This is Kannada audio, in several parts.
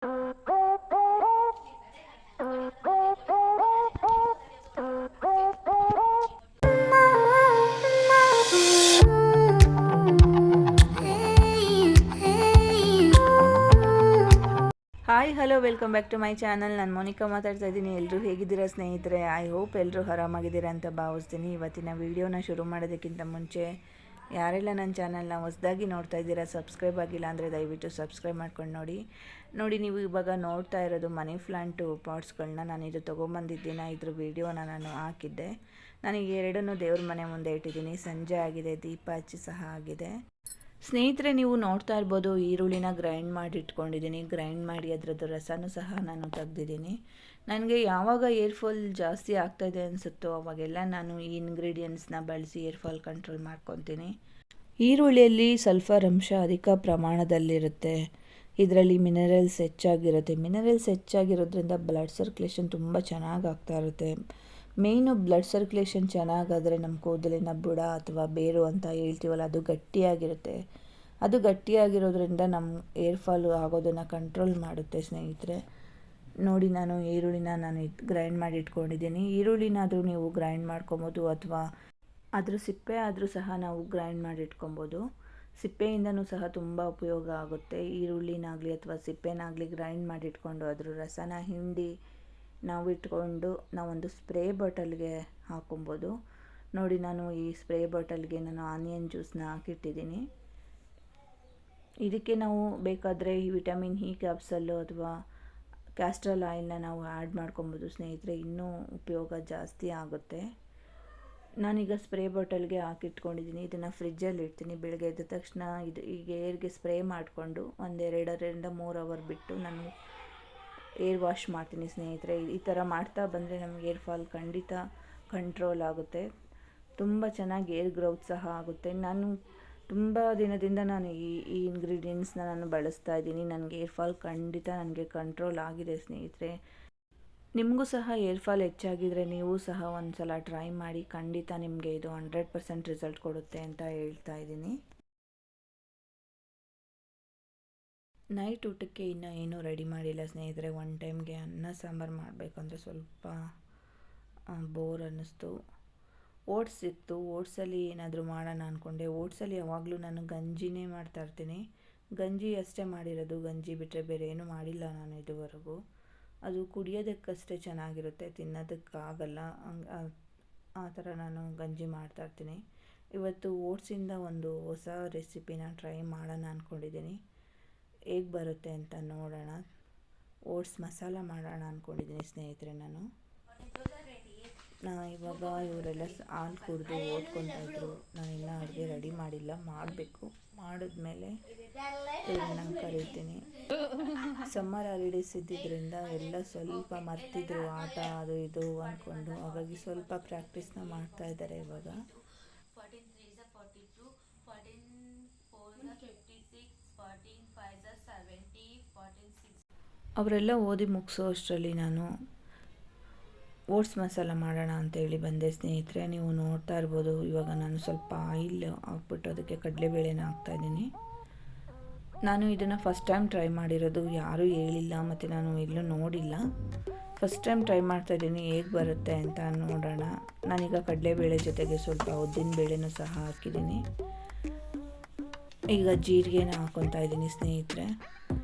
Hi hello welcome back to my channel. ನಾನು ಮೋನಿಕಾ ಮಾತಾಡ್ತಾ ಇದ್ದೀನಿ. ಎಲ್ಲರೂ ಹೇಗಿದ್ದೀರಾ ಸ್ನೇಹಿತರೆ? ಐ ಹೋಪ್ ಎಲ್ಲರೂ ಆರಾಮಾಗಿದ್ದೀರಾ ಅಂತ ಭಾವಿಸ್ತೀನಿ. ಇವತ್ತಿನ ವೀಡಿಯೋನ ಶುರು ಮಾಡೋದಕ್ಕಿಂತ ಮುಂಚೆ ಯಾರೆಲ್ಲ ನನ್ನ ಚಾನಲ್ನ ಹೊಸದಾಗಿ ನೋಡ್ತಾ ಇದ್ದೀರಾ, ಸಬ್ಸ್ಕ್ರೈಬ್ ಆಗಿಲ್ಲ ಅಂದರೆ ದಯವಿಟ್ಟು ಸಬ್ಸ್ಕ್ರೈಬ್ ಮಾಡ್ಕೊಂಡು ನೋಡಿ. ನೀವು ಇವಾಗ ನೋಡ್ತಾ ಇರೋದು ಮನಿ ಪ್ಲಾಂಟು ಪಾಟ್ಸ್ಗಳನ್ನ ನಾನು ಇದು ತೊಗೊಂಬಂದಿದ್ದೀನಿ. ಇದ್ರ ವೀಡಿಯೋನ ನಾನು ಹಾಕಿದ್ದೆ. ನನಗೆ ಎರಡನ್ನೂ ದೇವ್ರ ಮನೆ ಮುಂದೆ ಇಟ್ಟಿದ್ದೀನಿ. ಸಂಜೆ ಆಗಿದೆ, ದೀಪ ಹಚ್ಚಿ ಸಹ ಆಗಿದೆ. ಸ್ನೇಹಿತರೆ, ನೀವು ನೋಡ್ತಾ ಇರ್ಬೋದು, ಈರುಳ್ಳಿನ ಗ್ರೈಂಡ್ ಮಾಡಿ ಇಟ್ಕೊಂಡಿದ್ದೀನಿ. ಗ್ರೈಂಡ್ ಮಾಡಿ ಅದರದ್ದು ರಸನೂ ಸಹ ನಾನು ತೆಗ್ದಿದ್ದೀನಿ. ನನಗೆ ಯಾವಾಗ ಏರ್ ಫಾಲ್ ಜಾಸ್ತಿ ಆಗ್ತಾಯಿದೆ ಅನಿಸುತ್ತೋ ಅವಾಗೆಲ್ಲ ನಾನು ಈ ಇಂಗ್ರೀಡಿಯೆಂಟ್ಸ್ನ ಬಳಸಿ ಏರ್ ಫಾಲ್ ಕಂಟ್ರೋಲ್ ಮಾಡ್ಕೊತೀನಿ. ಈರುಳ್ಳಿಯಲ್ಲಿ ಸಲ್ಫರ್ ಅಂಶ ಅಧಿಕ ಪ್ರಮಾಣದಲ್ಲಿರುತ್ತೆ. ಇದರಲ್ಲಿ ಮಿನರಲ್ಸ್ ಹೆಚ್ಚಾಗಿರುತ್ತೆ. ಮಿನರಲ್ಸ್ ಹೆಚ್ಚಾಗಿರೋದ್ರಿಂದ ಬ್ಲಡ್ ಸರ್ಕ್ಯುಲೇಷನ್ ತುಂಬ ಚೆನ್ನಾಗಿ ಆಗ್ತಾ ಇರುತ್ತೆ. ಮೇಯ್ನು ಬ್ಲಡ್ ಸರ್ಕ್ಯುಲೇಷನ್ ಚೆನ್ನಾಗಾದರೆ ನಮ್ಮ ಕೂದಲಿನ ಬುಡ ಅಥವಾ ಬೇರು ಅಂತ ಹೇಳ್ತೀವಲ್ಲ, ಅದು ಗಟ್ಟಿಯಾಗಿರುತ್ತೆ. ಅದು ಗಟ್ಟಿಯಾಗಿರೋದ್ರಿಂದ ನಮ್ಮ ಏರ್ ಫಾಲು ಆಗೋದನ್ನು ಕಂಟ್ರೋಲ್ ಮಾಡುತ್ತೆ. ಸ್ನೇಹಿತರೆ ನೋಡಿ, ನಾನು ಈರುಳ್ಳಿನ ಗ್ರೈಂಡ್ ಮಾಡಿ ಇಟ್ಕೊಂಡಿದ್ದೀನಿ. ಈರುಳ್ಳಿನಾದರೂ ನೀವು ಗ್ರೈಂಡ್ ಮಾಡ್ಕೊಬೋದು ಅಥವಾ ಅದ್ರ ಸಿಪ್ಪೆ ಆದರೂ ಸಹ ನಾವು ಗ್ರೈಂಡ್ ಮಾಡಿ ಇಟ್ಕೊಬೋದು. ಸಿಪ್ಪೆಯಿಂದನೂ ಸಹ ತುಂಬ ಉಪಯೋಗ ಆಗುತ್ತೆ. ಈರುಳ್ಳಿನಾಗಲಿ ಅಥವಾ ಸಿಪ್ಪೆನಾಗಲಿ ಗ್ರೈಂಡ್ ಮಾಡಿ ಇಟ್ಕೊಂಡು ಅದ್ರ ರಸನ ಹಿಂಡಿ ನಾವು ಇಟ್ಕೊಂಡು ನಾವೊಂದು ಸ್ಪ್ರೇ ಬಾಟಲ್ಗೆ ಹಾಕೊಬೋದು. ನೋಡಿ, ನಾನು ಈ ಸ್ಪ್ರೇ ಬಾಟಲ್ಗೆ ನಾನು ಆನಿಯನ್ ಜ್ಯೂಸನ್ನ ಹಾಕಿಟ್ಟಿದ್ದೀನಿ. ಇದಕ್ಕೆ ನಾವು ಬೇಕಾದರೆ ಈ ವಿಟಮಿನ್ ಇ ಕ್ಯಾಪ್ಸಲ್ಲು ಅಥವಾ ಕ್ಯಾಸ್ಟ್ರಾಲ್ ಆಯಿಲ್ನ ನಾವು ಆ್ಯಡ್ ಮಾಡ್ಕೊಬೋದು. ಸ್ನೇಹಿತರೆ, ಇನ್ನೂ ಉಪಯೋಗ ಜಾಸ್ತಿ ಆಗುತ್ತೆ. ನಾನೀಗ ಸ್ಪ್ರೇ ಬಾಟಲ್ಗೆ ಹಾಕಿಟ್ಕೊಂಡಿದ್ದೀನಿ. ಇದನ್ನು ಫ್ರಿಜ್ಜಲ್ಲಿ ಇಡ್ತೀನಿ. ಬೆಳಗ್ಗೆ ಎದ್ದ ತಕ್ಷಣ ಈಗ ಏರ್ಗೆ ಸ್ಪ್ರೇ ಮಾಡಿಕೊಂಡು ಒಂದು 2-3 ಅವರ್ ಬಿಟ್ಟು ನಾನು ಏರ್ ವಾಶ್ ಮಾಡ್ತೀನಿ. ಸ್ನೇಹಿತರೆ, ಈ ಥರ ಮಾಡ್ತಾ ಬಂದರೆ ನಮಗೆ ಏರ್ ಫಾಲ್ ಖಂಡಿತ ಕಂಟ್ರೋಲ್ ಆಗುತ್ತೆ. ತುಂಬ ಚೆನ್ನಾಗಿ ಏರ್ ಗ್ರೋತ್ ಸಹ ಆಗುತ್ತೆ. ನಾನು ತುಂಬ ದಿನದಿಂದ ನಾನು ಈ ಇಂಗ್ರೀಡಿಯೆಂಟ್ಸ್ನ ನಾನು ಬಳಸ್ತಾ ಇದ್ದೀನಿ. ನನಗೆ ಏರ್ ಫಾಲ್ ಖಂಡಿತ ನನಗೆ ಕಂಟ್ರೋಲ್ ಆಗಿದೆ. ಸ್ನೇಹಿತರೆ, ನಿಮಗೂ ಸಹ ಏರ್ ಫಾಲ್ ಹೆಚ್ಚಾಗಿದ್ದರೆ ನೀವು ಸಹ ಒಂದು ಸಲ ಟ್ರೈ ಮಾಡಿ. ಖಂಡಿತ ನಿಮಗೆ ಇದು 100% ರಿಸಲ್ಟ್ ಕೊಡುತ್ತೆ ಅಂತ ಹೇಳ್ತಾ ಇದ್ದೀನಿ. ನೈಟ್ ಊಟಕ್ಕೆ ಇನ್ನೂ ಏನೂ ರೆಡಿ ಮಾಡಿಲ್ಲ ಸ್ನೇಹಿತರೆ. ಒನ್ ಟೈಮ್ಗೆ ಅನ್ನ ಸಾಂಬಾರು ಮಾಡಬೇಕಂದ್ರೆ ಸ್ವಲ್ಪ ಬೋರ್ ಅನ್ನಿಸ್ತು. ಓಟ್ಸ್ ಇತ್ತು, ಓಟ್ಸಲ್ಲಿ ಏನಾದರೂ ಮಾಡೋಣ ಅಂದ್ಕೊಂಡೆ. ಓಟ್ಸಲ್ಲಿ ಯಾವಾಗಲೂ ನಾನು ಗಂಜಿನೇ ಮಾಡ್ತಾಯಿರ್ತೀನಿ. ಗಂಜಿ ಅಷ್ಟೇ ಮಾಡಿರೋದು. ಗಂಜಿ ಬಿಟ್ಟರೆ ಬೇರೆ ಏನೂ ಮಾಡಿಲ್ಲ ನಾನು ಇದುವರೆಗೂ. ಅದು ಕುಡಿಯೋದಕ್ಕಷ್ಟೇ ಚೆನ್ನಾಗಿರುತ್ತೆ, ತಿನ್ನೋದಕ್ಕಾಗಲ್ಲ. ಆ ಥರ ನಾನು ಗಂಜಿ ಮಾಡ್ತಾಯಿರ್ತೀನಿ. ಇವತ್ತು ಓಟ್ಸಿಂದ ಒಂದು ಹೊಸ ರೆಸಿಪಿನ ಟ್ರೈ ಮಾಡೋಣ ಅಂದ್ಕೊಂಡಿದ್ದೀನಿ. ಹೇಗೆ ಬರುತ್ತೆ ಅಂತ ನೋಡೋಣ. ಓಟ್ಸ್ ಮಸಾಲ ಮಾಡೋಣ ಅಂದ್ಕೊಂಡಿದ್ದೀನಿ ಸ್ನೇಹಿತರೆ. ಇವಾಗ ಇವರೆಲ್ಲ ಹಾಲು ಕುಡಿದು ಓದ್ಕೊತಾಯಿದ್ರು. ನಾನು ಇನ್ನೂ ಅಡುಗೆ ರೆಡಿ ಮಾಡಿಲ್ಲ, ಮಾಡಬೇಕು. ಮಾಡಿದ್ಮೇಲೆ ಇವ್ರನ್ನ ಕರಿತೀನಿ. ಸಮ್ಮರ್ ಹಾಲಿಡೇಸ್ ಇದ್ದಿದ್ದರಿಂದ ಎಲ್ಲ ಸ್ವಲ್ಪ ಮರ್ತಿದ್ರು ಆಟ ಅದು ಇದು ಅಂದ್ಕೊಂಡು. ಹಾಗಾಗಿ ಸ್ವಲ್ಪ ಪ್ರಾಕ್ಟೀಸ್ನ ಮಾಡ್ತಾ ಇದ್ದಾರೆ ಇವಾಗ. ಅವರೆಲ್ಲ ಓದಿ ಮುಗಿಸೋ ಅಷ್ಟರಲ್ಲಿ ನಾನು ಓಟ್ಸ್ ಮಸಾಲ ಮಾಡೋಣ ಅಂತೇಳಿ ಬಂದೆ ಸ್ನೇಹಿತರೆ. ನೀವು ನೋಡ್ತಾ ಇರ್ಬೋದು, ಇವಾಗ ನಾನು ಸ್ವಲ್ಪ ಆಯಿಲ್ ಹಾಕ್ಬಿಟ್ಟು ಅದಕ್ಕೆ ಕಡಲೆಬೇಳೆನ ಹಾಕ್ತಾಯಿದ್ದೀನಿ. ನಾನು ಇದನ್ನು ಫಸ್ಟ್ ಟೈಮ್ ಟ್ರೈ ಮಾಡಿರೋದು. ಯಾರೂ ಹೇಳಿಲ್ಲ ಮತ್ತು ನಾನು ಎಲ್ಲೂ ನೋಡಿಲ್ಲ. ಫಸ್ಟ್ ಟೈಮ್ ಟ್ರೈ ಮಾಡ್ತಾಯಿದ್ದೀನಿ. ಹೇಗೆ ಬರುತ್ತೆ ಅಂತ ನೋಡೋಣ. ನಾನೀಗ ಕಡಲೆಬೇಳೆ ಜೊತೆಗೆ ಸ್ವಲ್ಪ ಉದ್ದಿನಬೇಳೆನೂ ಸಹ ಹಾಕಿದ್ದೀನಿ. ಈಗ ಜೀರಿಗೆನ ಹಾಕ್ಕೊತಾ ಇದ್ದೀನಿ ಸ್ನೇಹಿತರೆ.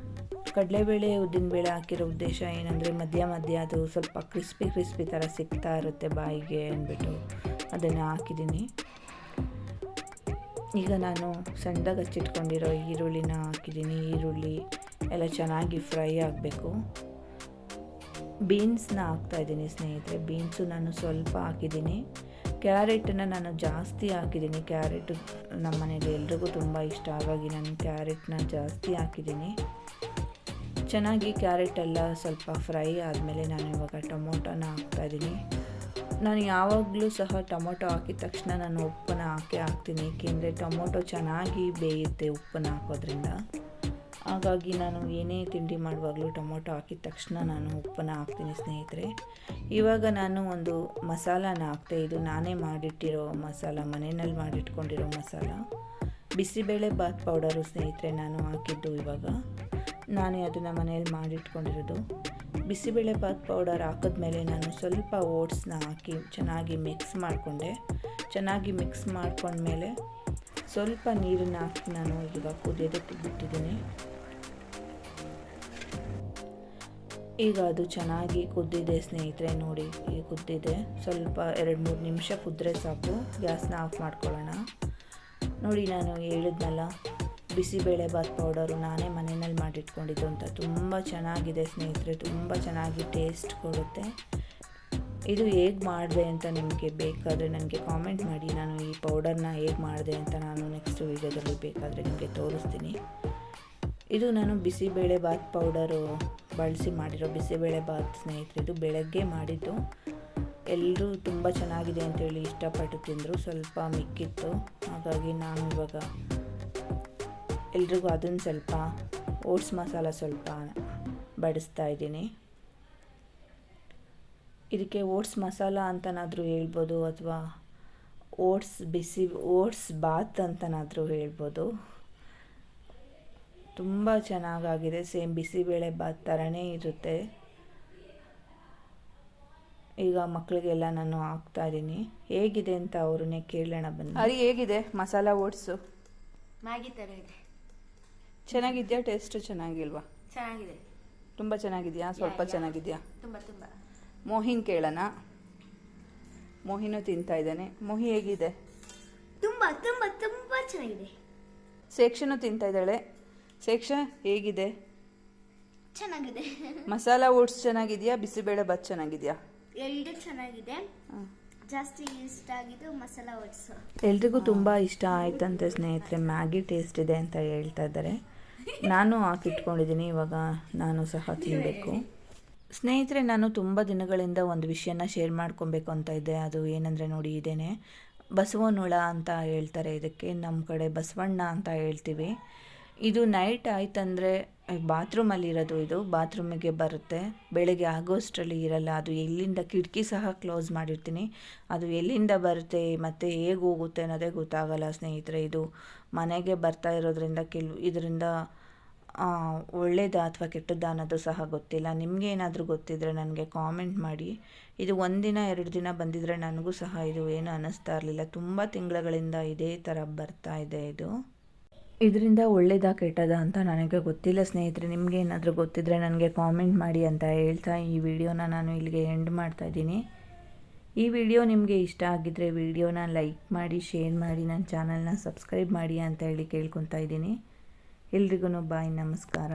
ಕಡಲೆಬೇಳೆ ಉದ್ದಿನಬೇಳೆ ಹಾಕಿರೋ ಉದ್ದೇಶ ಏನಂದರೆ ಮಧ್ಯ ಅದು ಸ್ವಲ್ಪ ಕ್ರಿಸ್ಪಿ ಥರ ಸಿಗ್ತಾ ಇರುತ್ತೆ ಬಾಯಿಗೆ ಅಂದ್ಬಿಟ್ಟು ಅದನ್ನು ಹಾಕಿದ್ದೀನಿ. ಈಗ ನಾನು ಸಣ್ಣದಾಗಿ ಹಚ್ಚಿಟ್ಕೊಂಡಿರೋ ಈರುಳ್ಳಿನ ಹಾಕಿದ್ದೀನಿ. ಈರುಳ್ಳಿ ಎಲ್ಲ ಚೆನ್ನಾಗಿ ಫ್ರೈ ಆಗಬೇಕು. ಬೀನ್ಸ್ನ ಹಾಕ್ತಾಯಿದ್ದೀನಿ ಸ್ನೇಹಿತರೆ. ಬೀನ್ಸು ನಾನು ಸ್ವಲ್ಪ ಹಾಕಿದ್ದೀನಿ. ಕ್ಯಾರೆಟನ್ನು ನಾನು ಜಾಸ್ತಿ ಹಾಕಿದ್ದೀನಿ. ಕ್ಯಾರೆಟು ನಮ್ಮ ಮನೇಲಿ ಎಲ್ರಿಗೂ ತುಂಬ ಇಷ್ಟ, ಹಾಗಾಗಿ ನಾನು ಕ್ಯಾರೆಟ್ನ ಜಾಸ್ತಿ ಹಾಕಿದ್ದೀನಿ. ಚೆನ್ನಾಗಿ ಕ್ಯಾರೆಟ್ ಎಲ್ಲ ಸ್ವಲ್ಪ ಫ್ರೈ ಆದಮೇಲೆ ನಾನು ಇವಾಗ ಟೊಮೊಟೊನ ಹಾಕ್ತಾಯಿದ್ದೀನಿ. ನಾನು ಯಾವಾಗಲೂ ಸಹ ಟೊಮೊಟೊ ಹಾಕಿದ ತಕ್ಷಣ ನಾನು ಉಪ್ಪನ್ನು ಹಾಕ್ತೀನಿ. ಏಕೆಂದರೆ ಟೊಮೊಟೊ ಚೆನ್ನಾಗಿ ಬೇಯುತ್ತೆ ಉಪ್ಪನ್ನು ಹಾಕೋದ್ರಿಂದ. ಹಾಗಾಗಿ ನಾನು ಏನೇ ತಿಂಡಿ ಮಾಡುವಾಗಲೂ ಟೊಮೊಟೊ ಹಾಕಿದ ತಕ್ಷಣ ನಾನು ಉಪ್ಪನ್ನು ಹಾಕ್ತೀನಿ ಸ್ನೇಹಿತರೆ. ಇವಾಗ ನಾನು ಒಂದು ಮಸಾಲಾನ ಹಾಕ್ತೆ. ಇದು ನಾನೇ ಮಾಡಿಟ್ಟಿರೋ ಮಸಾಲ, ಮನೆಯಲ್ಲಿ ಮಾಡಿಟ್ಕೊಂಡಿರೋ ಮಸಾಲ. ಬಿಸಿಬೇಳೆ ಬಾತ್ ಪೌಡರು ಸ್ನೇಹಿತರೆ ನಾನು ಹಾಕಿದ್ದು. ಇವಾಗ ನಾನೇ ಅದನ್ನು ಮನೆಯಲ್ಲಿ ಮಾಡಿಟ್ಕೊಂಡಿರೋದು. ಬಿಸಿಬೇಳೆಬಾತ್ ಪೌಡರ್ ಹಾಕಿದ್ಮೇಲೆ ನಾನು ಸ್ವಲ್ಪ ಓಟ್ಸ್ನ ಹಾಕಿ ಚೆನ್ನಾಗಿ ಮಿಕ್ಸ್ ಮಾಡಿಕೊಂಡೆ. ಚೆನ್ನಾಗಿ ಮಿಕ್ಸ್ ಮಾಡ್ಕೊಂಡ್ಮೇಲೆ ಸ್ವಲ್ಪ ನೀರನ್ನು ಹಾಕಿ ನಾನು ಈಗ ಕುದಿಯೋದಕ್ಕೆ ಬಿಟ್ಟಿದ್ದೀನಿ. ಈಗ ಅದು ಚೆನ್ನಾಗಿ ಕುದ್ದಿದೆ ಸ್ನೇಹಿತರೆ, ನೋಡಿ ಈಗ ಕುದ್ದಿದೆ. ಸ್ವಲ್ಪ 2-3 ನಿಮಿಷ ಕುದ್ರೆ ಸಾಕು, ಗ್ಯಾಸ್ನ ಆಫ್ ಮಾಡ್ಕೊಳ್ಳೋಣ. ನೋಡಿ ನಾನು ಹೇಳಿದ್ನಲ್ಲ, ಬಿಸಿಬೇಳೆಬಾತ್ ಪೌಡರು ನಾನೇ ಮನೆಯಲ್ಲಿ ಮಾಡಿಟ್ಕೊಂಡಿದ್ದು ಅಂತ. ತುಂಬ ಚೆನ್ನಾಗಿದೆ ಸ್ನೇಹಿತರೆ, ತುಂಬ ಚೆನ್ನಾಗಿ ಟೇಸ್ಟ್ ಕೊಡುತ್ತೆ. ಇದು ಹೇಗೆ ಮಾಡಿದೆ ಅಂತ ನಿಮಗೆ ಬೇಕಾದರೆ ನನಗೆ ಕಾಮೆಂಟ್ ಮಾಡಿ. ನಾನು ಈ ಪೌಡರ್ನ ಹೇಗೆ ಮಾಡಿದೆ ಅಂತ ನಾನು ನೆಕ್ಸ್ಟ್ ವೀಡಿಯೋದಲ್ಲಿ ಬೇಕಾದರೆ ನಿಮಗೆ ತೋರಿಸ್ತೀನಿ. ಇದು ನಾನು ಬಿಸಿಬೇಳೆಬಾತ್ ಪೌಡರು ಬಳಸಿ ಮಾಡಿರೋ ಬಿಸಿಬೇಳೆಬಾತ್ ಸ್ನೇಹಿತರೆ. ಇದು ಬೆಳಗ್ಗೆ ಮಾಡಿದ್ದು. ಎಲ್ಲರೂ ತುಂಬ ಚೆನ್ನಾಗಿದೆ ಅಂತೇಳಿ ಇಷ್ಟಪಟ್ಟು ತಿಂದರು. ಸ್ವಲ್ಪ ಮಿಕ್ಕಿತ್ತು, ಹಾಗಾಗಿ ನಾನು ಇವಾಗ ಎಲ್ರಿಗೂ ಅದನ್ನು ಸ್ವಲ್ಪ ಓಟ್ಸ್ ಮಸಾಲ ಸ್ವಲ್ಪ ಬಡಿಸ್ತಾ ಇದ್ದೀನಿ. ಇದಕ್ಕೆ ಓಟ್ಸ್ ಮಸಾಲ ಅಂತನಾದರೂ ಹೇಳ್ಬೋದು, ಅಥವಾ ಓಟ್ಸ್ ಬಾತ್ ಅಂತನಾದರೂ ಹೇಳ್ಬೋದು. ತುಂಬ ಚೆನ್ನಾಗಾಗಿದೆ, ಸೇಮ್ ಬಿಸಿಬೇಳೆ ಬಾತ್ ಥರನೇ ಇರುತ್ತೆ. ಈಗ ಮಕ್ಕಳಿಗೆಲ್ಲ ನಾನು ಹಾಕ್ತಾ ಇದ್ದೀನಿ. ಹೇಗಿದೆ ಅಂತ ಅವ್ರನ್ನೇ ಕೇಳೋಣ ಬನ್ನಿ. ಅರಿ, ಹೇಗಿದೆ ಮಸಾಲ ಓಟ್ಸು? ಮ್ಯಾಗಿ ಥರ ಇದೆ. ಚೆನ್ನಾಗಿದೆಯಾ? ಟೇಸ್ಟ್ ಚೆನ್ನಾಗಿಲ್ವಾ? ಚೆನ್ನಾಗಿದೆ. ತುಂಬ ಚೆನ್ನಾಗಿದೆಯಾ? ಸ್ವಲ್ಪ ಚೆನ್ನಾಗಿದೆಯಾ? ತುಂಬ ತುಂಬ. ಮೋಹಿನ್ ಕೇಳೋಣ. ಮೋಹಿನೂ ತಿಂತಾ ಇದ್ದಾನೆ. ಮೋಹಿ ಹೇಗಿದೆ? ತುಂಬ ತುಂಬ ತುಂಬ ಚೆನ್ನಾಗಿದೆ. ಸೇಕ್ಷನು ತಿಂತಾ ಇದ್ದಾಳೆ. ಸೇಕ್ಷ ಹೇಗಿದೆ? ಚೆನ್ನಾಗಿದೆ. ಮಸಾಲ ಓಟ್ಸ್ ಚೆನ್ನಾಗಿದೆಯಾ? ಬಿಸಿಬೇಳೆ ಬಾತ್ ಚೆನ್ನಾಗಿದೆಯಾ? ಎರಡು ಚೆನ್ನಾಗಿದೆ. ಜಾಸ್ತಿ ಇಷ್ಟ ಆಗಿದ್ದು ಮಸಾಲ ಓಟ್ಸ್. ಎಲ್ರಿಗೂ ತುಂಬ ಇಷ್ಟ ಆಯ್ತಂತೆ ಸ್ನೇಹಿತರೆ. ಮ್ಯಾಗಿ ಟೇಸ್ಟ್ ಇದೆ ಅಂತ ಹೇಳ್ತಾ ಇದ್ದಾರೆ. ನಾನು ಹಾಕಿಟ್ಕೊಂಡಿದ್ದೀನಿ, ಇವಾಗ ನಾನು ಸಹ ತಿನ್ನಬೇಕು. ಸ್ನೇಹಿತರೆ, ನಾನು ತುಂಬ ದಿನಗಳಿಂದ ಒಂದು ವಿಷಯನ ಶೇರ್ ಮಾಡ್ಕೊಬೇಕು ಅಂತ ಇದ್ದೆ. ಅದು ಏನಂದರೆ ನೋಡಿ, ಇದೇನೆ ಬಸವನ ಅಂತ ಹೇಳ್ತಾರೆ ಇದಕ್ಕೆ. ನಮ್ಮ ಕಡೆ ಬಸವಣ್ಣ ಅಂತ ಹೇಳ್ತೀವಿ. ಇದು ನೈಟ್ ಆಯ್ತಂದರೆ ಬಾತ್ರೂಮಲ್ಲಿ ಇರೋದು. ಇದು ಬಾತ್ರೂಮಿಗೆ ಬರುತ್ತೆ, ಬೆಳಗ್ಗೆ ಆಗೋಷ್ಟರಲ್ಲಿ ಇರಲ್ಲ. ಅದು ಎಲ್ಲಿಂದ, ಕಿಟಕಿ ಸಹ ಕ್ಲೋಸ್ ಮಾಡಿರ್ತೀನಿ. ಅದು ಎಲ್ಲಿಂದ ಬರುತ್ತೆ ಮತ್ತು ಹೇಗೆ ಹೋಗುತ್ತೆ ಅನ್ನೋದೇ ಗೊತ್ತಾಗಲ್ಲ ಸ್ನೇಹಿತರೆ. ಇದು ಮನೆಗೆ ಬರ್ತಾ ಇರೋದ್ರಿಂದ ಇದರಿಂದ ಒಳ್ಳೇದಾ ಅಥವಾ ಕೆಟ್ಟದ್ದಾ ಅನ್ನೋದು ಸಹ ಗೊತ್ತಿಲ್ಲ. ನಿಮಗೆ ಏನಾದರೂ ಗೊತ್ತಿದ್ದರೆ ನನಗೆ ಕಾಮೆಂಟ್ ಮಾಡಿ. ಇದು 1 ದಿನ 2 ದಿನ ಬಂದಿದ್ದರೆ ನನಗೂ ಸಹ ಇದು ಏನು ಅನ್ನಿಸ್ತಾ ಇರಲಿಲ್ಲ. ತುಂಬ ತಿಂಗಳುಗಳಿಂದ ಇದೇ ಥರ ಬರ್ತಾ ಇದೆ. ಇದರಿಂದ ಒಳ್ಳೇದಾ ಕೆಟ್ಟದಾ ಅಂತ ನನಗೆ ಗೊತ್ತಿಲ್ಲ ಸ್ನೇಹಿತರೆ. ನಿಮಗೆ ಏನಾದರೂ ಗೊತ್ತಿದ್ದರೆ ನನಗೆ ಕಾಮೆಂಟ್ ಮಾಡಿ ಅಂತ ಹೇಳ್ತಾ ಈ ವಿಡಿಯೋನ ನಾನು ಇಲ್ಲಿಗೆ ಎಂಡ್ ಮಾಡ್ತಾಯಿದ್ದೀನಿ. ಈ ವಿಡಿಯೋ ನಿಮಗೆ ಇಷ್ಟ ಆಗಿದ್ದರೆ ವಿಡಿಯೋನ ಲೈಕ್ ಮಾಡಿ, ಶೇರ್ ಮಾಡಿ, ನನ್ನ ಚಾನಲ್ನ ಸಬ್ಸ್ಕ್ರೈಬ್ ಮಾಡಿ ಅಂತ ಹೇಳಿ ಕೇಳ್ಕೊತಾ ಇದ್ದೀನಿ. ಎಲ್ರಿಗೂ ಬಾಯ್, ನಮಸ್ಕಾರ.